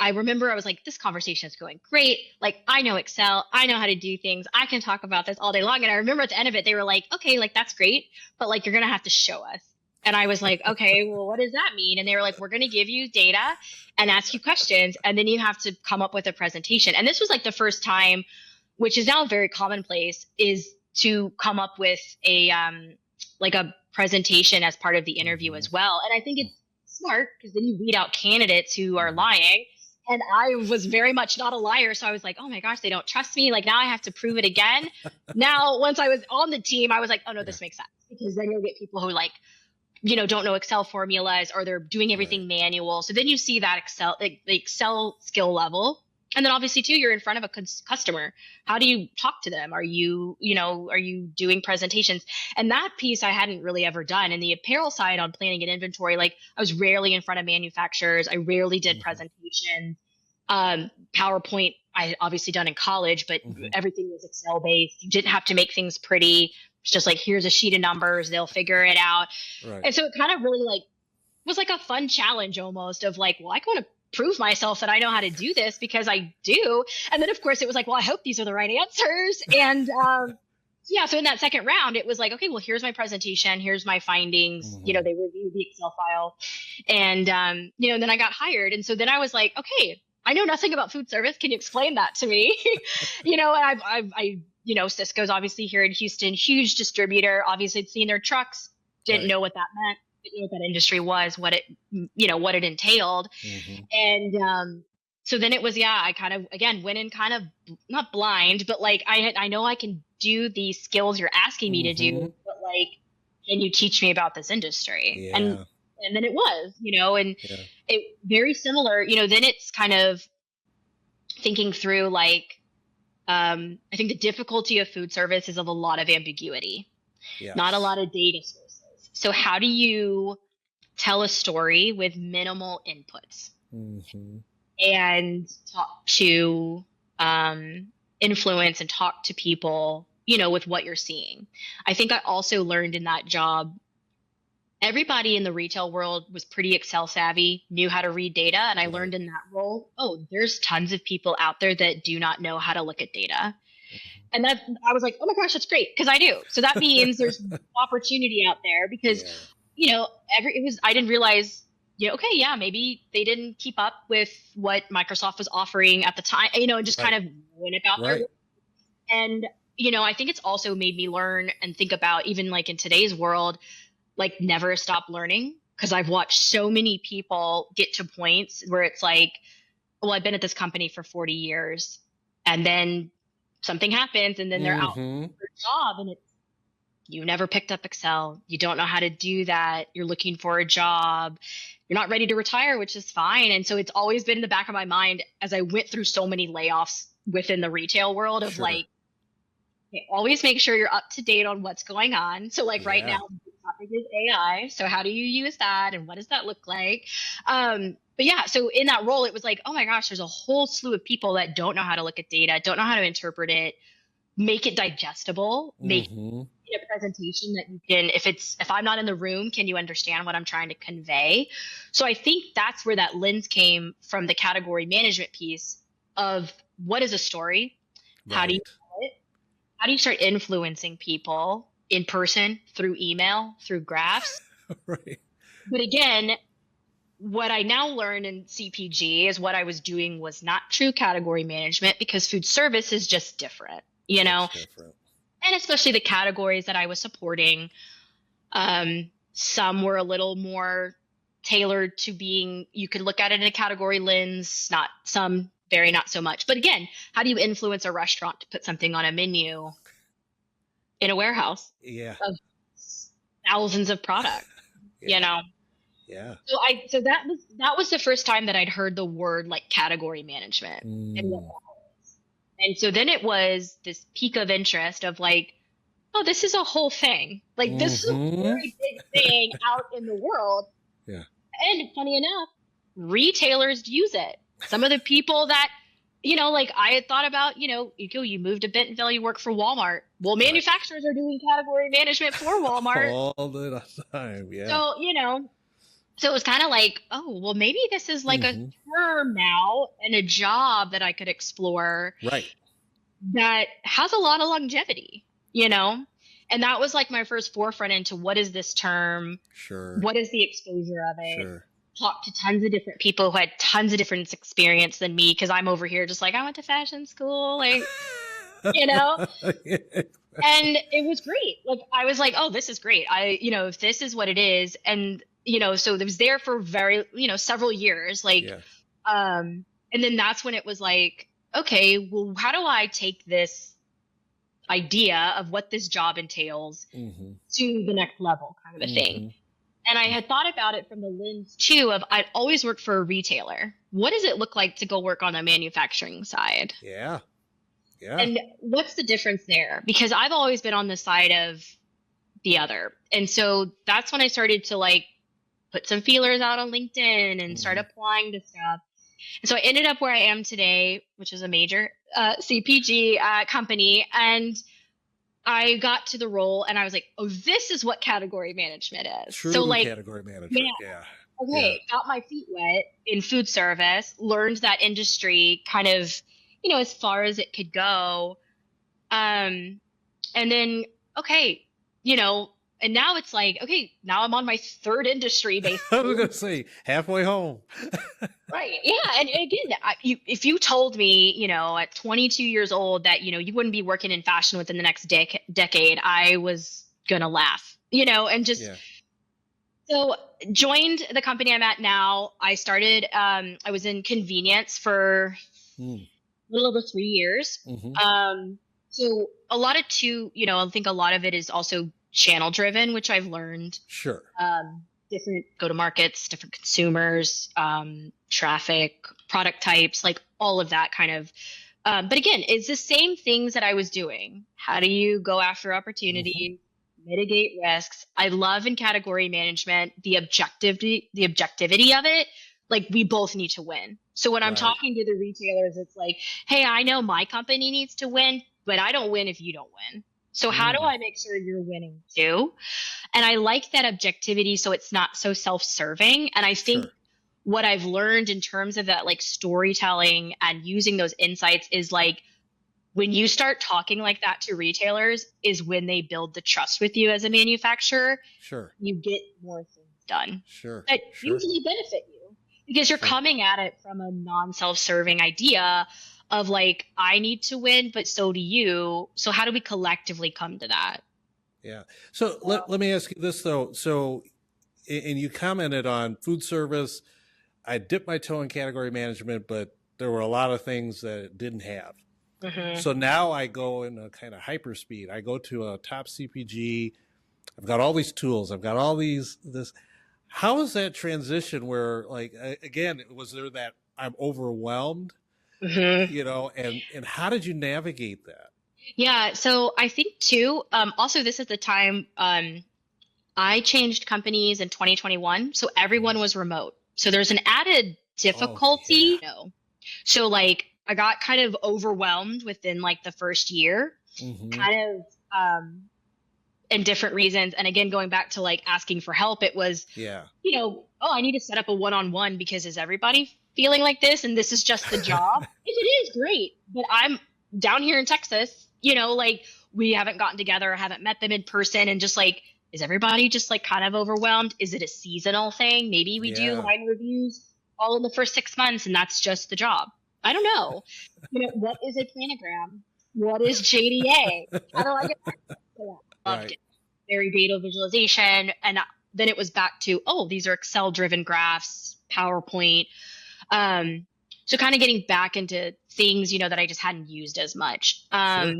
remember I was like, this conversation is going great. Like, I know Excel, I know how to do things. I can talk about this all day long. And I remember at the end of it, they were like, okay, like, that's great, but like, you're going to have to show us. And I was like, okay, well, what does that mean? And they were like, we're going to give you data and ask you questions, and then you have to come up with a presentation. And this was like the first time, which is now very commonplace, is to come up with a presentation as part of the interview as well. And I think it's smart because then you weed out candidates who are lying. And I was very much not a liar. So I was like, oh my gosh, they don't trust me. Like, now I have to prove it again. Now, once I was on the team, I was like, oh no, this makes sense, because then you'll get people who don't know Excel formulas, or they're doing everything manual. So then you see that the Excel skill level. And then obviously too, you're in front of a customer. How do you talk to them? Are you doing presentations? And that piece I hadn't really ever done. And the apparel side on planning and inventory, like, I was rarely in front of manufacturers. I rarely did presentations. PowerPoint, I obviously done in college, but everything was Excel based. You didn't have to make things pretty. It's just like, here's a sheet of numbers, they'll figure it out. Right. And so it kind of really was like a fun challenge almost of like, well, I want to prove myself that I know how to do this, because I do. And then of course it was like, well, I hope these are the right answers. And so in that second round, it was like, okay, well, here's my presentation, here's my findings. They reviewed the Excel file, and then I got hired. And so then I was like, okay, I know nothing about food service. Can you explain that to me? Cisco's obviously here in Houston, huge distributor. Obviously I'd seen their trucks, didn't know what that meant. Didn't know what that industry was, what it entailed. And so then it was, I kind of, again, went in kind of not blind, but like, I know I can do these skills you're asking me to do, but like, can you teach me about this industry? And then it was, it very similar, then it's kind of thinking through like, I think the difficulty of food service is of a lot of ambiguity, not a lot of data sources. So how do you tell a story with minimal inputs and talk to influence and talk to people, with what you're seeing? I think I also learned in that job, everybody in the retail world was pretty Excel savvy, knew how to read data. And I learned in that role, there's tons of people out there that do not know how to look at data. And that, I was like, oh my gosh, that's great, because I do. So that means there's opportunity out there, because, I didn't realize, maybe they didn't keep up with what Microsoft was offering at the time, and just kind of went about their work. And, I think it's also made me learn and think about, even like in today's world, like, never stop learning, because I've watched so many people get to points where it's like, well, I've been at this company for 40 years, and then something happens, and then they're out for a job, and you never picked up Excel. You don't know how to do that. You're looking for a job. You're not ready to retire, which is fine. And so it's always been in the back of my mind as I went through so many layoffs within the retail world of like, always make sure you're up to date on what's going on. So like right now, topic is AI. So how do you use that and what does that look like? But yeah, so in that role, it was like, oh my gosh, there's a whole slew of people that don't know how to look at data, don't know how to interpret it, make it digestible, make Mm-hmm. it a presentation that you can, if I'm not in the room, can you understand what I'm trying to convey? So I think that's where that lens came from, the category management piece of what is a story? How do you Right. tell it? How do you start influencing people in person, through email, through graphs? Right. But again, what I now learn in CPG is what I was doing was not true category management, because food service is just different, It's different. and especially the categories that I was supporting. Some were a little more tailored to being, you could look at it in a category lens, not some, very not so much. But again, how do you influence a restaurant to put something on a menu in a warehouse Yeah. of thousands of products, Yeah. Yeah. So that was the first time that I'd heard the word like category management and what Mm. that was. And so then it was this peak of interest of like, oh, this is a whole thing. Like this is a Mm-hmm. very big thing out in the world. Yeah. And funny enough, retailers use it. Some of the people that, like I had thought about, you move to Bentonville, you work for Walmart. Well, manufacturers are doing category management for Walmart. All the time. Yeah. So, so it was kind of like, oh, well, maybe this is like a term now and a job that I could explore Right. that has a lot of longevity, And that was like my first forefront into what is this term? Sure. What is the exposure of it? Sure. Talked to tons of different people who had tons of different experience than me, because I'm over here just like, I went to fashion school, like, Yeah. And it was great. Like, I was like, oh, this is great. If this is what it is. And, so it was there for very, several years. Like, Yeah. and then that's when it was like, okay, well, how do I take this idea of what this job entails to the next level, kind of a thing? And I had thought about it from the lens too of, I'd always worked for a retailer. What does it look like to go work on the manufacturing side? Yeah. Yeah. And what's the difference there? Because I've always been on the side of the other. And so that's when I started to like put some feelers out on LinkedIn and start applying to stuff. And so I ended up where I am today, which is a major CPG company. And I got to the role and I was like, oh, this is what category management is. True so like category management. Yeah. Okay, got my feet wet in food service, learned that industry kind of, as far as it could go. And then, okay, and now it's like, okay, now I'm on my third industry basically. I was going to say halfway home. Right. Yeah. And again, if you told me, at 22 years old that, you wouldn't be working in fashion within the next decade, I was going to laugh, and just, so joined the company I'm at now. I started, I was in convenience for a little over 3 years. So a lot of I think a lot of it is also channel driven, which I've learned. Sure. Different go-to-markets, different consumers, traffic, product types, like all of that kind of. But again, it's the same things that I was doing. How do you go after opportunities, mitigate risks? I love in category management the objectivity of it. Like we both need to win. So when I'm talking to the retailers, it's like, hey, I know my company needs to win, but I don't win if you don't win. So how do I make sure you're winning too? And I like that objectivity, so it's not so self-serving. And I think what I've learned in terms of that, like storytelling and using those insights, is like when you start talking like that to retailers is when they build the trust with you as a manufacturer. Sure. You get more things done. Sure. That usually benefit you because you're coming at it from a non-self-serving idea of like, I need to win, but so do you. So how do we collectively come to that? Yeah. So let me ask you this though. So, and you commented on food service. I dipped my toe in category management, but there were a lot of things that it didn't have. So now I go in a kind of hyperspeed. I go to a top CPG. I've got all these tools. I've got all this. How is that transition where, like, again, was there that I'm overwhelmed? And how did you navigate that? Yeah. So I think too, also this is the time, I changed companies in 2021, so everyone was remote. So there's an added Oh, yeah. difficulty. So like I got kind of overwhelmed within like the first year, Hmm. kind of and different reasons. And again, going back to like asking for help, it was, Yeah. oh, I need to set up a one-on-one because is everybody feeling like this? And this is just the job. If it is great, but I'm down here in Texas, like we haven't gotten together, I haven't met them in person. And just like, is everybody just like kind of overwhelmed? Is it a seasonal thing? Maybe we do Yeah. line reviews all in the first 6 months and that's just the job. I don't know. What is a planogram? What is JDA? How do I get back to that? Loved Right. it. Very data visualization. And then it was back to, oh, these are Excel driven graphs, PowerPoint. Um, so kind of getting back into things, that I just hadn't used as much. Sure.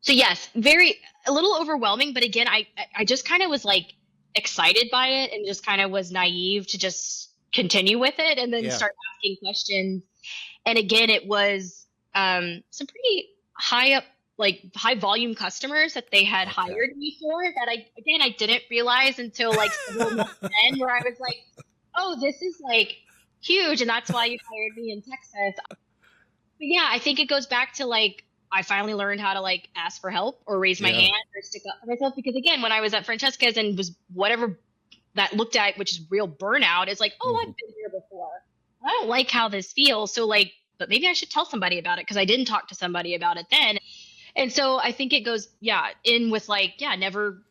So yes, a little overwhelming, but again, I just kind of was like excited by it and just kind of was naive to just continue with it and then Yeah. start asking questions. And again, it was some pretty high up, like high volume customers that they had Okay. hired me for that I didn't realize until like several months in where I was like, oh, this is like huge. And that's why you hired me in Texas. But yeah, I think it goes back to like, I finally learned how to like ask for help or raise my Yeah. hand or stick up for myself. Because again, when I was at Francesca's and was whatever that looked at, which is real burnout, is like, oh, I've Hmm. been here before. I don't like how this feels. So like, but maybe I should tell somebody about it because I didn't talk to somebody about it then. And so I think it goes, yeah, in with like, yeah, never,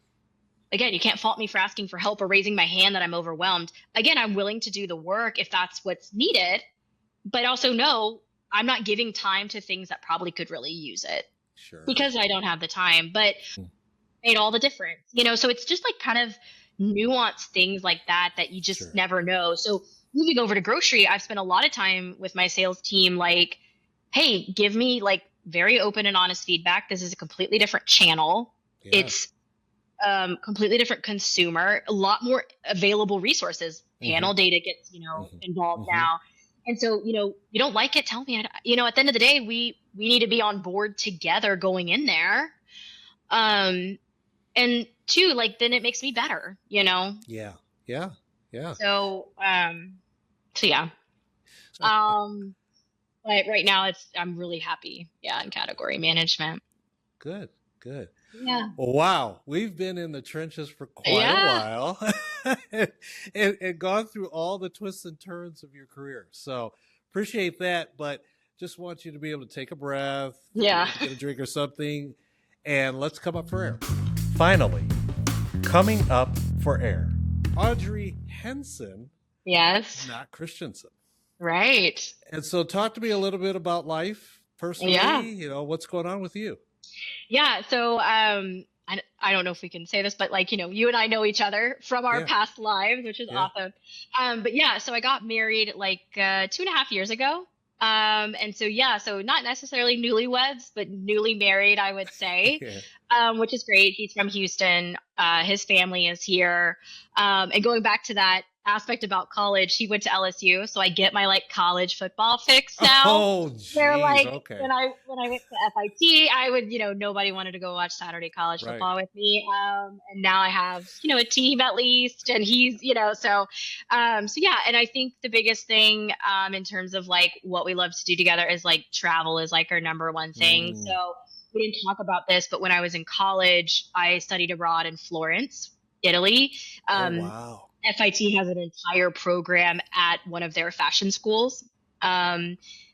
again, you can't fault me for asking for help or raising my hand that I'm overwhelmed. Again, I'm willing to do the work if that's what's needed, but also no, I'm not giving time to things that probably could really use it Sure. because I don't have the time, but Mm. made all the difference, so it's just like kind of nuanced things like that you just Sure. never know. So moving over to grocery, I've spent a lot of time with my sales team, like, hey, give me like very open and honest feedback. This is a completely different channel. Yeah. It's completely different consumer, a lot more available resources. Hmm. Panel data gets, Hmm. involved Hmm. now. And so, you don't like it, tell me. At the end of the day, we need to be on board together going in there. Um, and two, like then it makes me better. Yeah. Yeah. Yeah. So, so yeah. Um, but right now I'm really happy, yeah, in category management. Good. Good. Yeah. Well, wow, we've been in the trenches for quite a Yeah. while and gone through all the twists and turns of your career. So appreciate that, but just want you to be able to take a breath, Yeah. get a drink or something, and let's come up for air. Finally, coming up for air, Audrey Henson, Yes. not Christensen. Right. And so talk to me a little bit about life Yeah. personally, what's going on with you? Yeah. So, I don't know if we can say this, but like, you and I know each other from our Yeah. past lives, which is Yeah. awesome. But yeah, so I got married like 2.5 years ago. And so, yeah, so not necessarily newlyweds, but newly married, I would say, Yeah. which is great. He's from Houston. His family is here. And going back to that aspect about college, he went to LSU. So I get my like college football fix now. Oh, Where geez. like Okay. when I went to FIT, I would, nobody wanted to go watch Saturday college Right. football with me. And now I have, a team at least, and he's, so yeah. And I think the biggest thing, in terms of like what we love to do together is like travel is like our number one thing. Mm. So we didn't talk about this, but when I was in college, I studied abroad in Florence, Italy. Oh, Um, wow. FIT has an entire program at one of their fashion schools,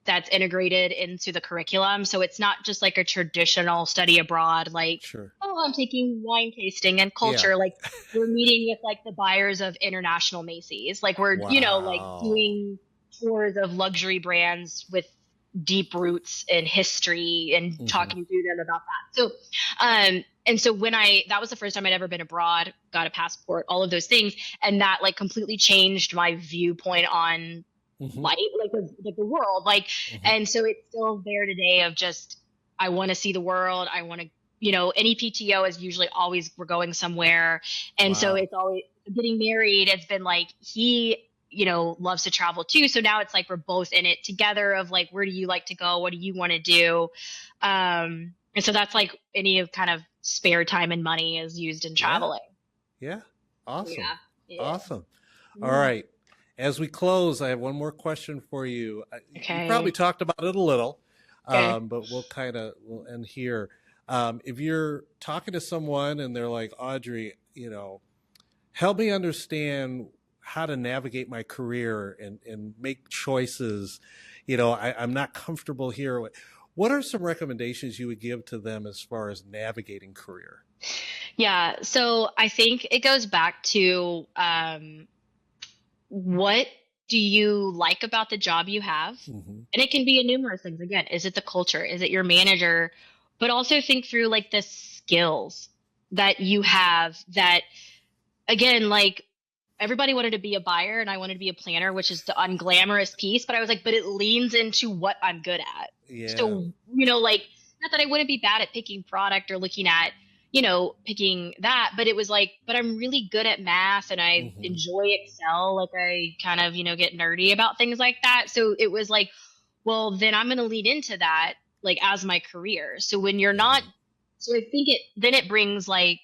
that's integrated into the curriculum. So it's not just like a traditional study abroad, like, Sure. oh, I'm taking wine tasting and Yeah. culture. Like we're meeting with like the buyers of international Macy's. Like we're, like Wow. doing tours of luxury brands with deep roots in history and Hmm. talking to them about that. So, and so that was the first time I'd ever been abroad, got a passport, all of those things. And that like completely changed my viewpoint on Hmm. life, like the world. Like, Hmm. and so it's still there today of just, I want to see the world. I want to, any PTO is usually always, we're going somewhere. And so Wow. it's always getting married. It's been like, he, loves to travel too. So now it's like, we're both in it together of like, where do you like to go? What do you want to do? And so that's like any of kind of spare time and money is used in Yeah. traveling. Yeah. Awesome. Yeah. Yeah. Awesome. All right. As we close, I have one more question for you. You probably Okay. talked about it a little, Okay. but we'll end here. If you're talking to someone and they're like, Audrey, help me understand how to navigate my career and make choices. I'm not comfortable here. What are some recommendations you would give to them as far as navigating career? Yeah. So I think it goes back to what do you like about the job you have? Hmm. And it can be a numerous things. Again, is it the culture? Is it your manager? But also think through like the skills that you have that, again, like everybody wanted to be a buyer and I wanted to be a planner, which is the unglamorous piece. But I was like, but it leans into what I'm good at. Yeah. So, like, not that I wouldn't be bad at picking product or looking at, picking that, but it was like, but I'm really good at math and I Hmm. enjoy Excel. Like I kind of, get nerdy about things like that. So it was like, well, then I'm going to lead into that, like as my career. So when you're Yeah. not, so I think then it brings like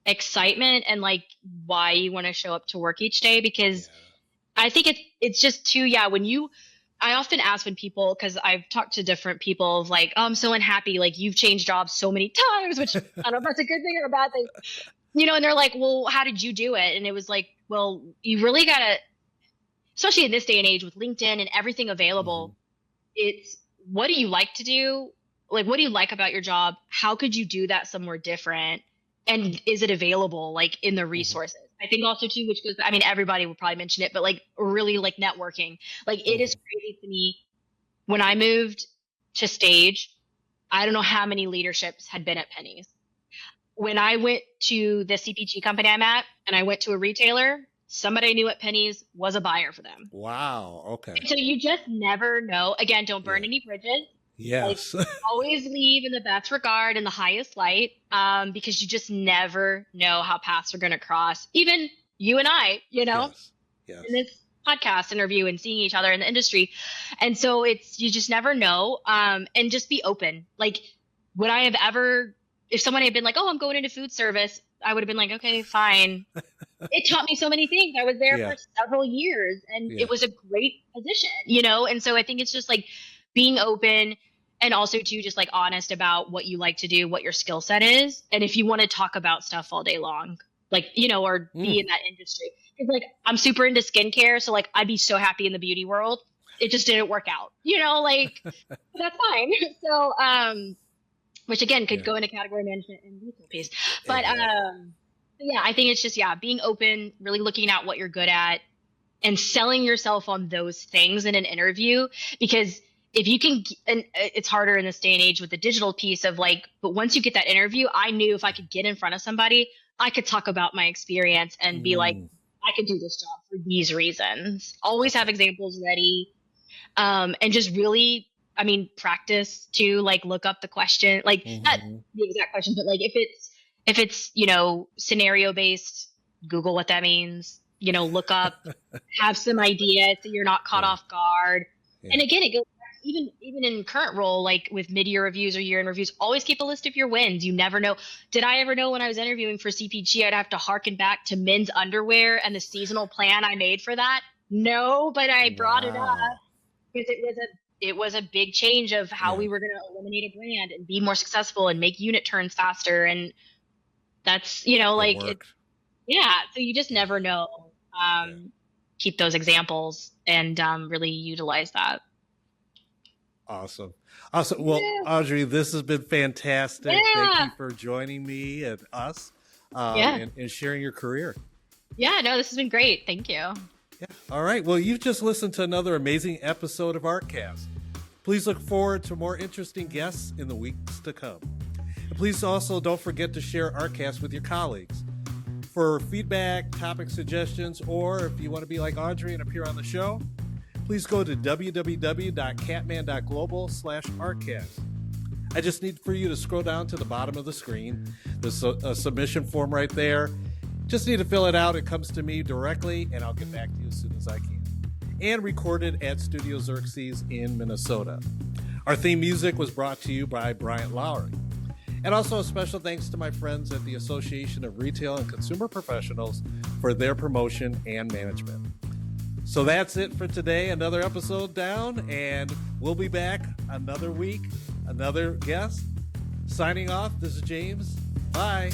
excitement and like why you want to show up to work each day Yeah. because I think it's just too, yeah, I often ask when people, because I've talked to different people of like, oh, I'm so unhappy, like you've changed jobs so many times, which I don't know if that's a good thing or a bad thing, and they're like, well, how did you do it? And it was like, well, you really gotta, especially in this day and age with LinkedIn and everything Hmm. available, it's what do you like to do? Like, what do you like about your job? How could you do that somewhere different? And is it available like in the Hmm. resources? I think also too, which goes, I mean, everybody will probably mention it, but like really like networking. Like it is Hmm. crazy to me when I moved to stage, I don't know how many leaderships had been at Penny's. When I went to the CPG company I'm at and I went to a retailer, somebody I knew at Penny's was a buyer for them. Wow. Okay. And so you just never know. Again, don't Yeah. burn any bridges. Like Yes. always leave in the best regard and the highest light, because you just never know how paths are going to cross. Even you and I, Yes. in Yes. this podcast interview and seeing each other in the industry. And so you just never know. And just be open. Like, would I have ever, if someone had been like, oh, I'm going into food service, I would have been like, okay, fine. It taught me so many things. I was there Yeah. for several years and Yeah. it was a great position, And so I think it's just like being open and also too just like honest about what you like to do, what your skill set is. And if you want to talk about stuff all day long, like, or be Mm. in that industry. It's like I'm super into skincare, so like I'd be so happy in the beauty world. It just didn't work out. Like that's fine. So which again could Yeah. go into category management and retail piece. But Exactly. yeah, I think it's just being open, really looking at what you're good at and selling yourself on those things in an interview because if you can and it's harder in this day and age with the digital piece of like but once you get that interview, I knew if I could get in front of somebody, I could talk about my experience and be like, Mm. I could do this job for these reasons. Always have Okay. examples ready. And just really, I mean, practice to like look up the question, like not Hmm. the exact question, but like if it's scenario based, Google what that means. Look up, have some idea so you're not caught Yeah. off guard. And Yeah. again, it goes back, even in current role, like with mid-year reviews or year-end reviews, always keep a list of your wins. You never know. Did I ever know when I was interviewing for CPG, I'd have to harken back to men's underwear and the seasonal plan I made for that? No, but I brought it up Wow. because it was a big change of how Yeah. we were going to eliminate a brand and be more successful and make unit turns faster. And that's It like it. worked. Yeah. So you just Yeah. never know. Yeah. Keep those examples and really utilize that. Awesome. Awesome. Well, Yeah. Audrey, this has been fantastic. Thank Yeah. you for joining me and us Yeah. and sharing your career. Yeah. No, this has been great. Thank you. Yeah. All right. Well, you've just listened to another amazing episode of ARCast. Please look forward to more interesting guests in the weeks to come. And please also don't forget to share ARCast with your colleagues. For feedback, topic suggestions, or if you want to be like Audrey and appear on the show, please go to www.catman.global/ARCast. I just need for you to scroll down to the bottom of the screen. There's a submission form right there. Just need to fill it out. It comes to me directly, and I'll get back to you as soon as I can. And recorded at Studio Xerxes in Minnesota. Our theme music was brought to you by Bryant Lowry. And also a special thanks to my friends at the Association of Retail and Consumer Professionals for their promotion and management. So that's it for today. Another episode down, and we'll be back another week, another guest. Signing off, this is James. Bye.